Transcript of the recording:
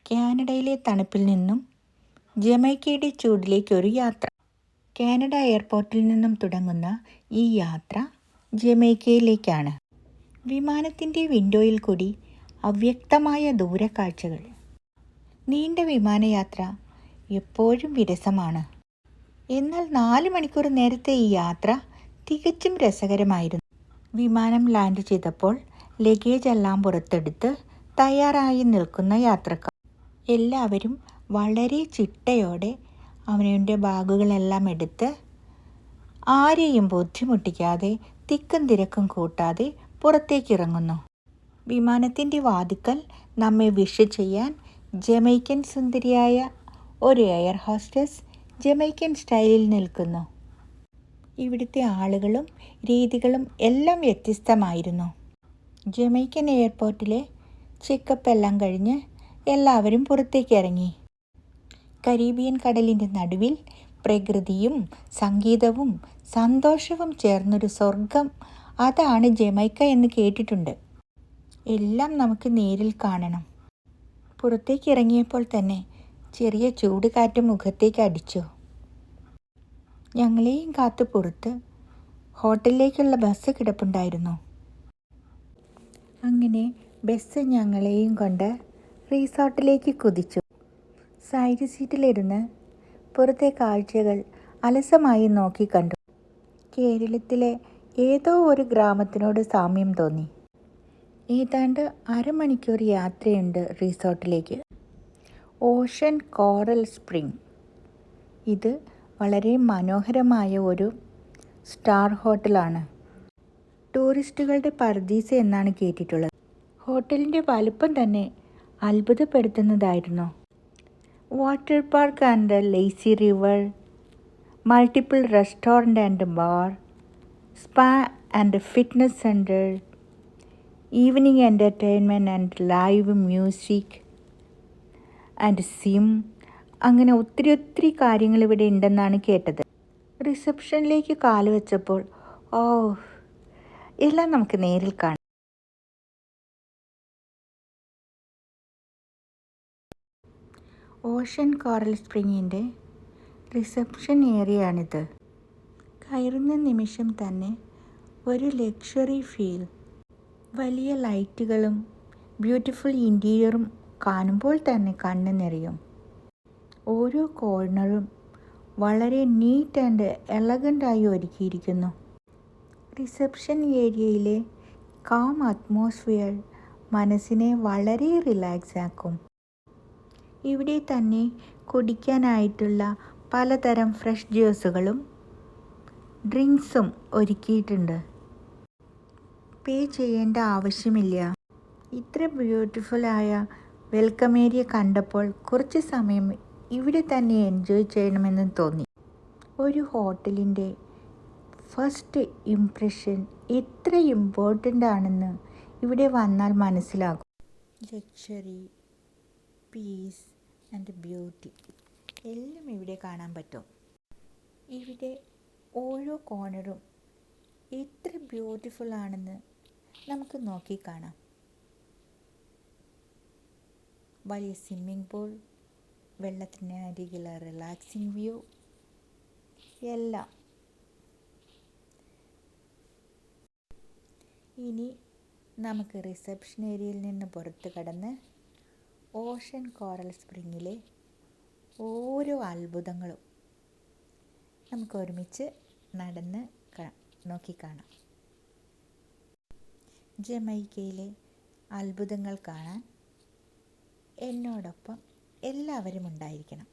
കാനഡയിലെ തണുപ്പിൽ നിന്നും ജമൈക്കയുടെ ചൂടിലേക്കൊരു യാത്ര. കാനഡ എയർപോർട്ടിൽ നിന്നും തുടങ്ങുന്ന ഈ യാത്ര ജമൈക്കയിലേക്കാണ്. വിമാനത്തിൻ്റെ വിൻഡോയിൽ കൂടി അവ്യക്തമായ ദൂരക്കാഴ്ചകൾ. നീണ്ട വിമാനയാത്ര എപ്പോഴും വിരസമാണ്. എന്നാൽ 4 മണിക്കൂർ നേരത്തെ ഈ യാത്ര തികച്ചും രസകരമായിരുന്നു. വിമാനം ലാൻഡ് ചെയ്തപ്പോൾ ലഗേജ് എല്ലാം പുറത്തെടുത്ത് തയ്യാറായി നിൽക്കുന്ന യാത്രക്കാർ. എല്ലാവരും വളരെ ചിട്ടയോടെ അവനവൻ്റെ ബാഗുകളെല്ലാം എടുത്ത് ആരെയും ബുദ്ധിമുട്ടിക്കാതെ തിക്കും തിരക്കും കൂട്ടാതെ പുറത്തേക്കിറങ്ങുന്നു. വിമാനത്തിൻ്റെ വാതിക്കൽ നമ്മെ വിഷ് ചെയ്യാൻ ജമൈക്കൻ സുന്ദരിയായ ഒരു എയർ ഹോസ്റ്റസ് ജമൈക്കൻ സ്റ്റൈലിൽ നിൽക്കുന്നു. ഇവിടുത്തെ ആളുകളും രീതികളും എല്ലാം വ്യത്യസ്തമായിരുന്നു. ജമൈക്കൻ എയർപോർട്ടിലെ ചെക്കപ്പ് എല്ലാം കഴിഞ്ഞ് എല്ലാവരും പുറത്തേക്ക് ഇറങ്ങി. കരീബിയൻ കടലിൻ്റെ നടുവിൽ പ്രകൃതിയും സംഗീതവും സന്തോഷവും ചേർന്നൊരു സ്വർഗം, അതാണ് ജമൈക്ക എന്ന് കേട്ടിട്ടുണ്ട്. എല്ലാം നമുക്ക് നേരിൽ കാണണം. പുറത്തേക്ക് ഇറങ്ങിയപ്പോൾ തന്നെ ചെറിയ ചൂട് കാറ്റ് മുഖത്തേക്ക് അടിച്ചു. ഞങ്ങളെയും കാത്ത് പുറത്ത് ഹോട്ടലിലേക്കുള്ള ബസ് കിടപ്പുണ്ടായിരുന്നു. അങ്ങനെ ബസ് ഞങ്ങളെയും കൊണ്ട് റിസോർട്ടിലേക്ക് കുതിച്ചു. സൈഡ് സീറ്റിലിരുന്ന് പുറത്തെ കാഴ്ചകൾ അലസമായി നോക്കിക്കണ്ടു. കേരളത്തിലെ ഏതോ ഒരു ഗ്രാമത്തിനോട് സാമ്യം തോന്നി. ഏതാണ്ട് അരമണിക്കൂർ യാത്രയുണ്ട് റിസോർട്ടിലേക്ക്. Ocean coral spring. ഇത് വളരെ മനോഹരമായ ഒരു സ്റ്റാർ ഹോട്ടലാണ്. ടൂറിസ്റ്റുകളുടെ പറുദീസ എന്നാണ് കേട്ടിട്ടുള്ളത്. ഹോട്ടലിൻ്റെ വലുപ്പം തന്നെ അത്ഭുതപ്പെടുത്തുന്നതായിരുന്നു. Water park and lazy river, multiple restaurant and bar, spa and fitness centre, evening entertainment and live music and swim, അങ്ങനെ ഒത്തിരി കാര്യങ്ങൾ ഇവിടെ ഉണ്ടെന്നാണ് കേട്ടത്. റിസപ്ഷനിലേക്ക് കാല് വെച്ചപ്പോൾ എല്ലാം നമുക്ക് നേരിൽ കാണാം. ഓഷൻ കോറൽ സ്പ്രിങ്ങിൻ്റെ റിസപ്ഷൻ ഏരിയയാണിത്. കയറുന്ന നിമിഷം തന്നെ ഒരു ലക്ഷറി ഫീൽ. വലിയ ലൈറ്റുകളും ബ്യൂട്ടിഫുൾ ഇൻറ്റീരിയറും കാണുമ്പോൾ തന്നെ കണ്ണ് നിറയും. ഓരോ കോർണറും വളരെ നീറ്റ് ആൻഡ് എലഗൻ്റായി ഒരുക്കിയിരിക്കുന്നു. റിസപ്ഷൻ ഏരിയയിലെ കാം അറ്റ്മോസ്ഫിയർ മനസ്സിനെ വളരെ റിലാക്സ് ആക്കും. ഇവിടെ തന്നെ കുടിക്കാനായിട്ടുള്ള പലതരം ഫ്രഷ് ജ്യൂസുകളും ഡ്രിങ്ക്സും ഒരുക്കിയിട്ടുണ്ട്. പേ ചെയ്യേണ്ട ആവശ്യമില്ല. ഇത്ര ബ്യൂട്ടിഫുള്ളായ വെൽക്കം ഏരിയ കണ്ടപ്പോൾ കുറച്ച് സമയം ഇവിടെ തന്നെ എൻജോയ് ചെയ്യണമെന്ന് തോന്നി. ഒരു ഹോട്ടലിൻ്റെ ഫസ്റ്റ് ഇംപ്രഷൻ എത്ര ഇമ്പോർട്ടൻ്റ് ആണെന്ന് ഇവിടെ വന്നാൽ മനസ്സിലാകും. ലക്ഷറി, പീസ് ആൻഡ് ബ്യൂട്ടി എല്ലാം ഇവിടെ കാണാൻ പറ്റും. ഇവിടെ ഓരോ കോർണറും എത്ര ബ്യൂട്ടിഫുൾ ആണെന്ന് നമുക്ക് നോക്കിക്കാണാം. വലിയ സ്വിമ്മിംഗ് പൂൾ, വെള്ളത്തിന് അരികിലെ റിലാക്സിങ് വ്യൂ എല്ലാം. ഇനി നമുക്ക് റിസപ്ഷൻ ഏരിയയിൽ നിന്ന് പുറത്ത് കടന്ന് ഓഷൻ കോറൽ സ്പ്രിങ്ങിലെ ഓരോ അത്ഭുതങ്ങളും നമുക്ക് ഒരുമിച്ച് നടന്ന് നോക്കിക്കാണാം. ജമൈക്കയിലെ അത്ഭുതങ്ങൾ കാണാൻ എന്നോടൊപ്പം എല്ലാവരും ഉണ്ടായിരിക്കണം.